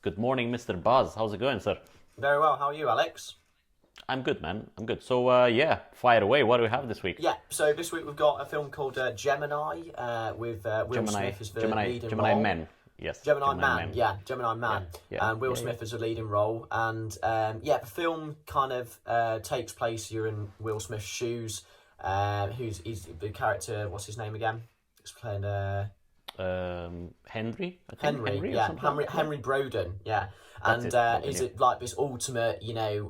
Good morning, Mr. Buzz. How's it going, sir? Very well. How are you, Alex? I'm good, man. I'm good. So, yeah, fire away. What do we have this week? Yeah. So this week we've got a film called Gemini with Will Gemini, Smith as the Gemini, leading Gemini role. Man. Yes, Gemini Man, yeah, Gemini Yeah, Man, yeah, and Will yeah, yeah. Smith as a leading role, and yeah, the film kind of takes place. You're in Will Smith's shoes. He's the character. What's his name again? He's playing Henry, I think. Henry, Or yeah, something? Henry Broden, yeah, That's and it, Broden, is yeah. it like this ultimate,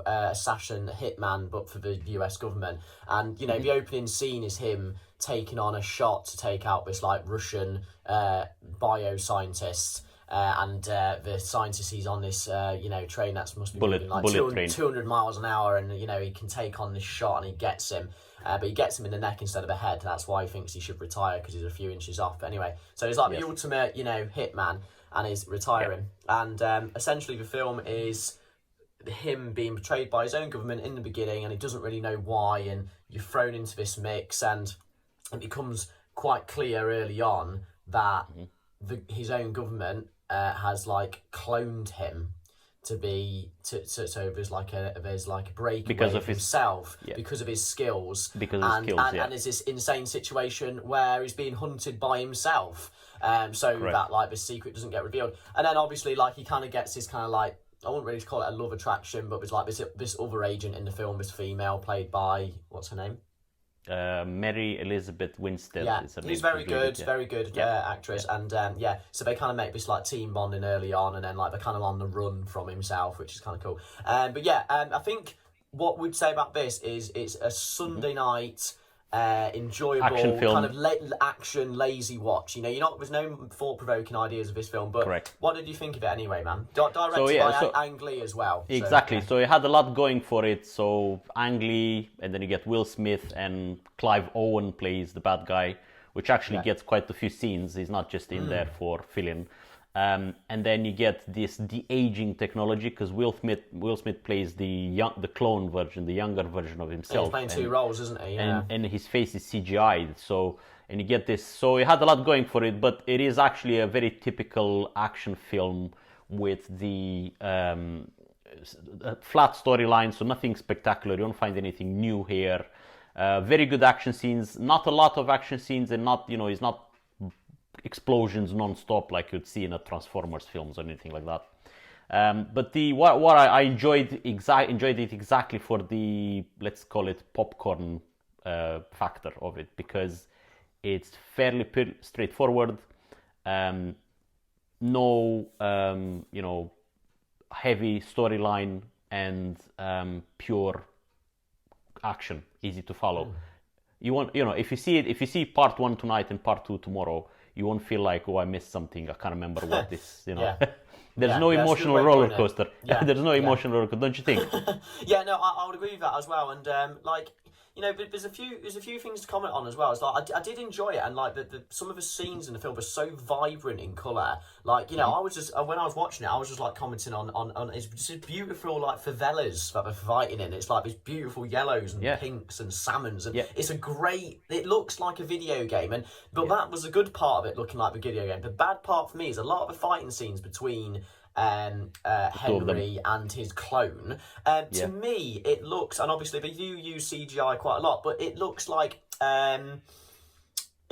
assassin hitman, but for the U.S. government? And the opening scene is him taking on a shot to take out this like Russian bioscientist. And the scientist, he's on this train that's must be moving like Bullet train. 200 miles an hour, and he can take on this shot, and he gets him. But he gets him in the neck instead of the head. That's why he thinks he should retire, because he's a few inches off. But anyway, so he's like Yes. the ultimate, hitman, and he's retiring. And essentially, the film is him being betrayed by his own government in the beginning, and he doesn't really know why. And you're thrown into this mix, and it becomes quite clear early on that his own government has like cloned him to be so there's like a breakaway Because of of his- himself yeah. because of his skills, Because of his skills, yeah. and there's this insane situation where he's being hunted by himself, so Correct. that like the secret doesn't get revealed. And then obviously like he kind of gets this kind of like, I wouldn't really call it a love attraction, but there's like this other agent in the film, this female played by, what's her name? Mary Elizabeth Winstead. Yeah, is her he's name. very good, very good actress, and so they kind of make this like team bonding early on, and then like they're kind of on the run from himself, which is kind of cool. But yeah, I think what we'd say about this is it's a Sunday night, enjoyable Action film. kind of action lazy watch. There's no thought provoking ideas of this film, but Correct. what did you think of it anyway, man? Directed by Ang Lee as well. so, Exactly. yeah. So it had a lot going for it. So Ang Lee, and then you get Will Smith, and Clive Owen plays the bad guy, which actually gets quite a few scenes. He's not just in there for filling. And then you get this de-aging technology, because Will Smith plays the clone version, the younger version of And himself. he's playing two roles, isn't he? Yeah. And his face is CGI'd. So, and you get this. So it had a lot going for it, but it is actually a very typical action film with the a flat storyline, so nothing spectacular. You don't find anything new here. Very good action scenes. Not a lot of action scenes, and not it's not explosions non-stop like you'd see in a Transformers films or anything like that. But what I enjoyed it exactly for the, let's call it, popcorn factor of it, because it's fairly straightforward. No heavy storyline, and pure action, easy to follow. If you see part one tonight and part two tomorrow, you won't feel like, oh, I missed something, I can't remember what this. Yeah. There's Yeah, no that's a good emotional way of roller putting it. coaster. Yeah, There's no yeah. emotional roller coaster, don't you think? Yeah, no, I would agree with that as well. And but there's a few things to comment on as well. It's like I did enjoy it, and like some of the scenes in the film are so vibrant in colour. Like I was just when I was watching it, I was just like commenting on it's just beautiful like favelas that they're fighting in. It's like these beautiful yellows and Yeah. pinks and salmons, and Yeah. it's it looks like a video game. But that was a good part of it, looking like a video game. The bad part for me is a lot of the fighting scenes between Henry and his clone. To me, it looks, and obviously they do use CGI quite a lot, but it looks like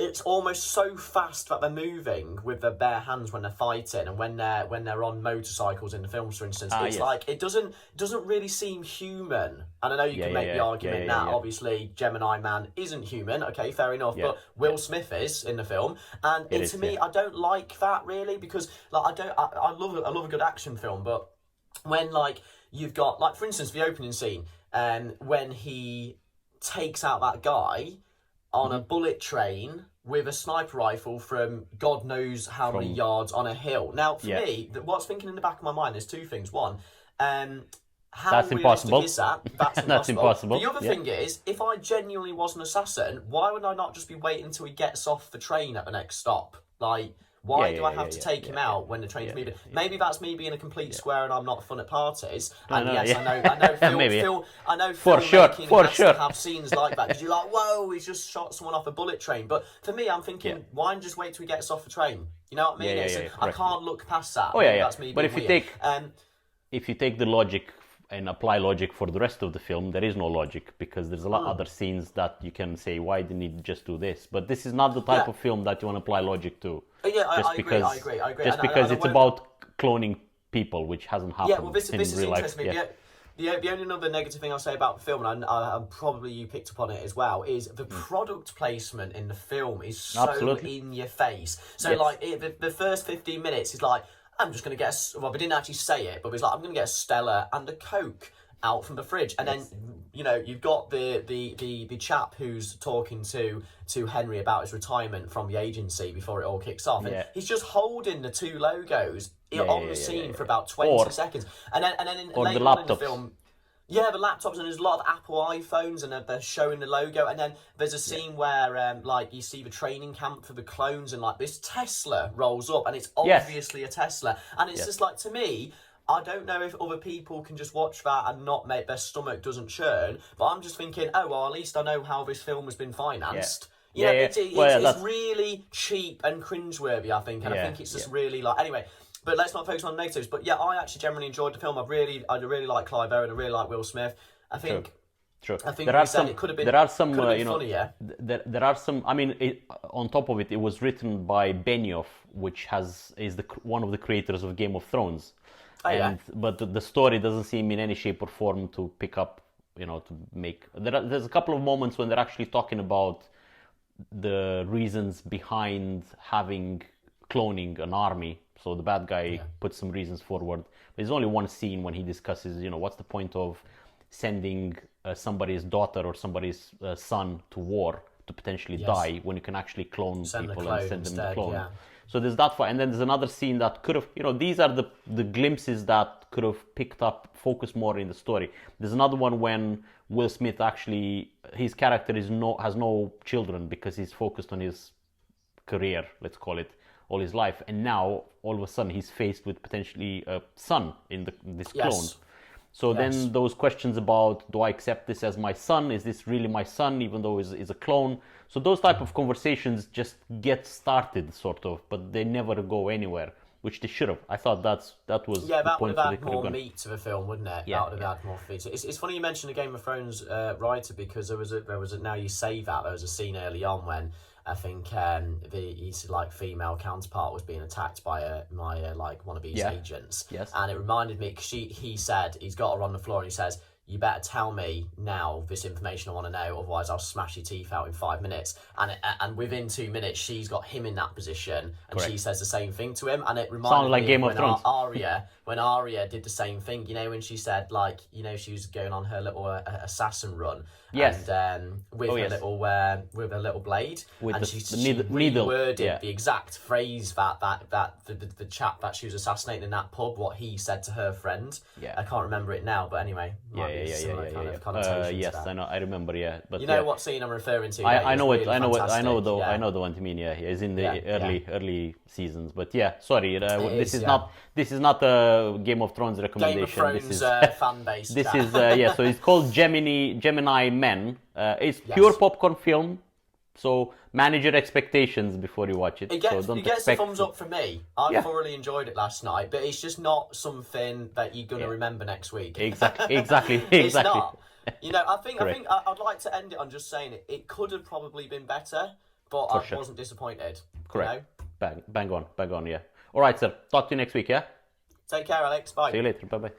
it's almost so fast that they're moving with their bare hands when they're fighting, and when they're on motorcycles in the films, for instance. It's yes. like it doesn't really seem human. And I know you can make the argument that obviously Gemini Man isn't human. Okay, fair enough. Yeah. But Will Smith is in the film, and It to is, me, yeah. I don't like that really, because like I love a good action film, but when like you've got like, for instance, the opening scene, when he takes out that guy on a bullet train with a sniper rifle from God knows how many yards on a hill. Now, for me, what's thinking in the back of my mind, there's two things. One, how That's realistic impossible. is that? That's impossible. That's impossible. The other thing is, if I genuinely was an assassin, why would I not just be waiting until he gets off the train at the next stop? Like, Why Yeah, do yeah, I have yeah, to yeah, take him yeah, out when the train's yeah, moving? yeah. Maybe that's me being a complete square and I'm not fun at parties. And no, yes, yeah. I know, Maybe, yeah. I know For sure, filmmaking for has sure. to have scenes like that because you're like, whoa, he's just shot someone off a bullet train. But for me, I'm thinking, Yeah. why not just wait till he gets off the train? You know what I mean? I Correct. can't look past that. Oh yeah, Maybe yeah. that's me But being weird. if you take the logic and apply logic for the rest of the film, there is no logic because there's a lot other scenes that you can say, why didn't he just do this? But this is not the type of film that you want to apply logic to. Yeah, I because, agree. Just because it's about cloning people, which hasn't happened Yeah, well, this in is real life. interesting. The only other negative thing I'll say about the film, and probably you picked up on it as well, is the product placement in the film is so Absolutely. in your face. So, Yes. like, the first 15 minutes is like, I'm just going to get well, we didn't actually say it, but it was like, I'm going to get a Stella and a Coke out from the fridge. And then, you know, you've got the chap who's talking to Henry about his retirement from the agency before it all kicks off. And he's just holding the two logos on the scene for about 20 seconds. And then later on in the film, yeah, the laptops, and there's a lot of Apple iPhones, and they're showing the logo. And then there's a scene where, like, you see the training camp for the clones, and, like, this Tesla rolls up, and it's obviously a Tesla. And it's just like, to me, I don't know if other people can just watch that and not make their stomach doesn't churn, but I'm just thinking, oh, well, at least I know how this film has been financed. Yeah. It's really cheap and cringeworthy, I think, and I think it's just really, like, anyway. But let's not focus on negatives. But yeah, I actually generally enjoyed the film. I really like Clive Owen. I really like Will Smith. I think. True. I think it could have been. There are some, funnier. There are some. I mean, on top of it, it was written by Benioff, which is one of the creators of Game of Thrones. But the story doesn't seem in any shape or form to pick up. To make. There's a couple of moments when they're actually talking about the reasons behind having cloning an army. So the bad guy puts some reasons forward. There's only one scene when he discusses, what's the point of sending somebody's daughter or somebody's son to war to potentially die when you can actually clone people and send them the clone. Yeah. So there's that, and then there's another scene that could have, these are the glimpses that could have picked up, focus more in the story. There's another one when Will Smith actually, his character has no children because he's focused on his career, let's call it, all his life, and now all of a sudden he's faced with potentially a son in this clone. So then those questions about, do I accept this as my son? Is this really my son, even though it's a clone? So those type of conversations just get started, sort of, but they never go anywhere, which they should have. I thought that was the point would have they had could have more gone. meat to the film, wouldn't it? Yeah, that would have had more feature. It's funny you mentioned the Game of Thrones writer, because there was a now you say that there was a scene early on when I think his female counterpart was being attacked by one of these agents. Yes. And it reminded me, because he said, he's got her on the floor and he says, you better tell me now this information I want to know, otherwise I'll smash your teeth out in 5 minutes. And within 2 minutes, she's got him in that position, and she says the same thing to him. And it reminded me Game of of Thrones. when Arya did the same thing, when she said, she was going on her little assassin run. Yes. And with a little blade, with she needle. reworded the exact phrase that the chap that she was assassinating in that pub, what he said to her friend. Yeah. I can't remember it now, but anyway. Yes, I know. I remember. Yeah, but what scene I'm referring to? I know it. Really I know the one you mean. Yeah, it's in the early seasons. But yeah, sorry. This is not a Game of Thrones recommendation. Game of Thrones fan base. This is So it's called Gemini Man. It's pure popcorn film. So manage your expectations before you watch it. It gets a thumbs up from me. I thoroughly enjoyed it last night, but it's just not something that you're gonna remember next week. Exactly. It's not. I think I'd like to end it on just saying it could have probably been better, but I wasn't disappointed. Correct. Bang on. Yeah. All right, sir. Talk to you next week. Yeah. Take care, Alex. Bye. See you later. Bye.